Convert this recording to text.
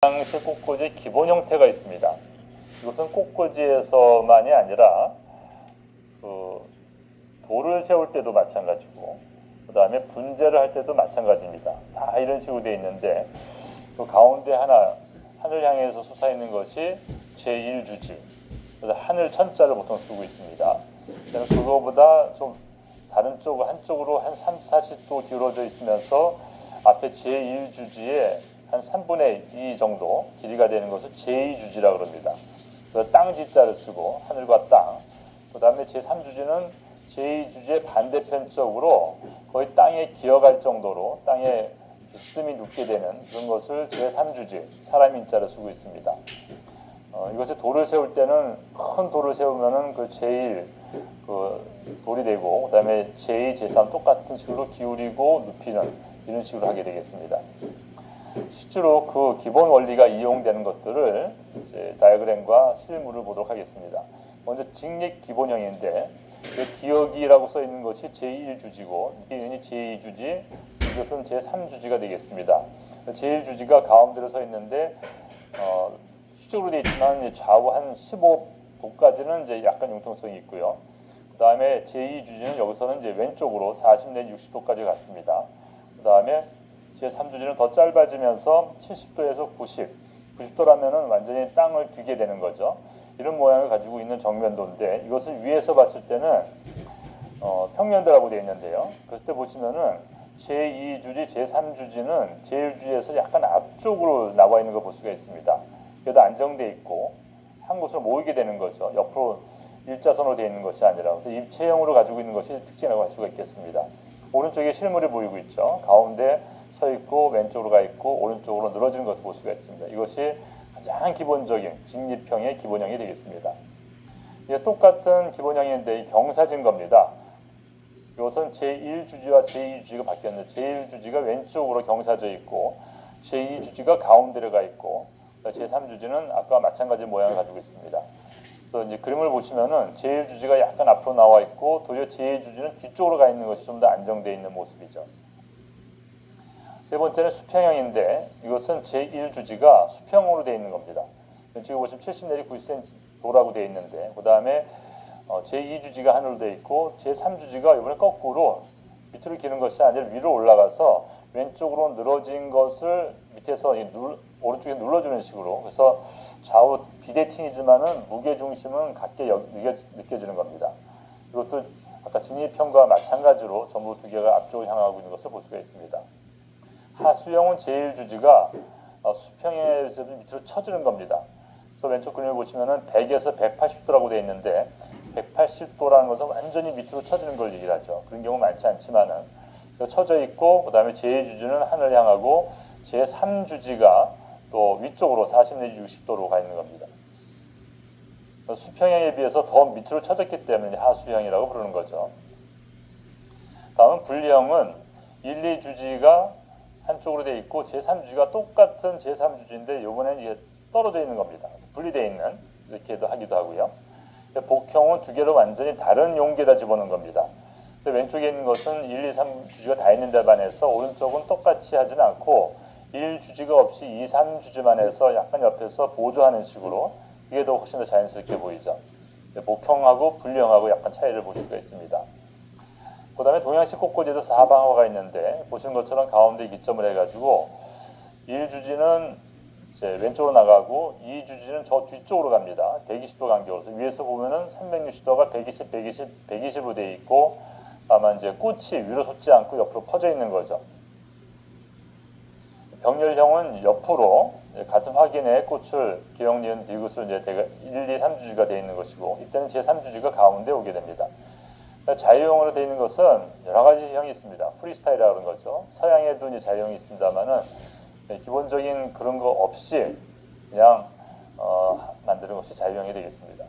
동양식 꽃꽂이의 기본 형태가 있습니다. 이것은 꽃꽂이에서만이 아니라 돌을 세울 때도 마찬가지고 그 다음에 분재를 할 때도 마찬가지입니다. 다 이런 식으로 되어 있는데 그 가운데 하나 하늘 향해서 솟아있는 것이 제1주지, 그래서 하늘 천자를 보통 쓰고 있습니다. 그거보다 좀 다른 쪽 한쪽으로 한 3, 40도 기울어져 있으면서 앞에 제1주지에 한 3분의 2 정도 길이가 되는 것을 제2주지라고 합니다. 그래서 땅지자를 쓰고 하늘과 땅, 그 다음에 제3주지는 제2주지의 반대편 쪽으로 거의 땅에 기어갈 정도로 땅에 비스듬히 눕게 되는 그런 것을 제3주지, 사람 인자를 쓰고 있습니다. 이것에 돌을 세울 때는 큰 돌을 세우면은 그 제1 돌이 되고, 그 다음에 제2, 제3 똑같은 식으로 기울이고 눕히는 이런 식으로 하게 되겠습니다. 실제로 그 기본 원리가 이용되는 것들을 이제 다이어그램과 실물을 보도록 하겠습니다. 먼저 직립 기본형인데 기역이라고 써 있는 것이 제1주지고 이게 제2주지, 이것은 제3주지가 되겠습니다. 제1주지가 가운데로 서 있는데 수직으로 되어 있지만 좌우 한 15도까지는 이제 약간 융통성이 있고요. 그 다음에 제2주지는 여기서는 이제 왼쪽으로 40 내지 60도까지 갔습니다. 그 다음에 제3주지는 더 짧아지면서 70도에서 90도라면은 완전히 땅을 뒤게 되는 거죠. 이런 모양을 가지고 있는 정면도인데 이것을 위에서 봤을 때는 평면도라고 되어 있는데요. 그랬을 때 보시면은 제2주지, 제3주지는 제1주지에서 약간 앞쪽으로 나와 있는 걸 볼 수가 있습니다. 그래도 안정되어 있고 한 곳으로 모이게 되는 거죠. 옆으로 일자선으로 되어 있는 것이 아니라. 그래서 입체형으로 가지고 있는 것이 특징이라고 할 수가 있겠습니다. 오른쪽에 실물이 보이고 있죠. 가운데 서 있고 왼쪽으로 가 있고 오른쪽으로 늘어지는 것을 볼 수가 있습니다. 이것이 가장 기본적인 직립형의 기본형이 되겠습니다. 이게 똑같은 기본형인데 경사진 겁니다. 이것은 제1주지와 제2주지가 바뀌었는데 제1주지가 왼쪽으로 경사져 있고 제2주지가 가운데로 가 있고 제3주지는 아까 마찬가지 모양을 가지고 있습니다. 그래서 이제 그림을 보시면은 제1주지가 약간 앞으로 나와 있고 도리어 제2주지는 뒤쪽으로 가 있는 것이 좀 더 안정되어 있는 모습이죠. 세 번째는 수평형인데 이것은 제1주지가 수평으로 되어 있는 겁니다. 지금 보시면 70 내지 90cm도라고 되어 있는데 그 다음에 제2주지가 하늘로 되어 있고 제3주지가 이번에 거꾸로 밑으로 기는 것이 아니라 위로 올라가서 왼쪽으로 늘어진 것을 밑에서 오른쪽에 눌러주는 식으로, 그래서 좌우 비대칭이지만은 무게중심은 같게 느껴지는 겁니다. 이것도 아까 진입형과 마찬가지로 전부 두 개가 앞쪽을 향하고 있는 것을 볼 수가 있습니다. 하수형은 제1주지가 수평에서 밑으로 쳐주는 겁니다. 그래서 왼쪽 그림을 보시면은 100에서 180도라고 되어 있는데 180도라는 것은 완전히 밑으로 쳐주는 걸 얘기를 하죠. 그런 경우 많지 않지만은 쳐져 있고 그 다음에 제2주지는 하늘 향하고 제3주지가 또 위쪽으로 40 내지 60도로 가 있는 겁니다. 수평형에 비해서 더 밑으로 쳐졌기 때문에 하수형이라고 부르는 거죠. 다음은 분리형은 1, 2주지가 한쪽으로 되어 있고 제3주지가 똑같은 제3주지인데 이번에는 이게 떨어져 있는 겁니다. 분리되어 있는, 이렇게도 하기도 하고요. 복형은 두 개로 완전히 다른 용기에다 집어넣은 겁니다. 왼쪽에 있는 것은 1, 2, 3주지가 다 있는 데 반해서 오른쪽은 똑같이 하지는 않고 1주지가 없이 2, 3주지만 해서 약간 옆에서 보조하는 식으로, 이게 더 훨씬 더 자연스럽게 보이죠. 복형하고 분리형하고 약간 차이를 볼 수가 있습니다. 그 다음에 동양식 꽃꽂이에도 사방화가 있는데 보시는 것처럼 가운데 기점을 해가지고 1주지는 이제 왼쪽으로 나가고 2주지는 저 뒤쪽으로 갑니다. 120도 간격으로. 위에서 보면은 360도가 120, 120, 120으로 되어 있고 다만 이제 꽃이 위로 솟지 않고 옆으로 퍼져 있는 거죠. 병렬형은 옆으로 같은 확인의 꽃을 기역, 니은, 디귿을 이제 1, 2, 3주지가 되어 있는 것이고 이때는 제3주지가 가운데 오게 됩니다. 자유형으로 되어 있는 것은 여러 가지 형이 있습니다. 프리스타일이라고 하는 거죠. 서양에도 이제 자유형이 있습니다만은 기본적인 그런 거 없이 그냥 만드는 것이 자유형이 되겠습니다.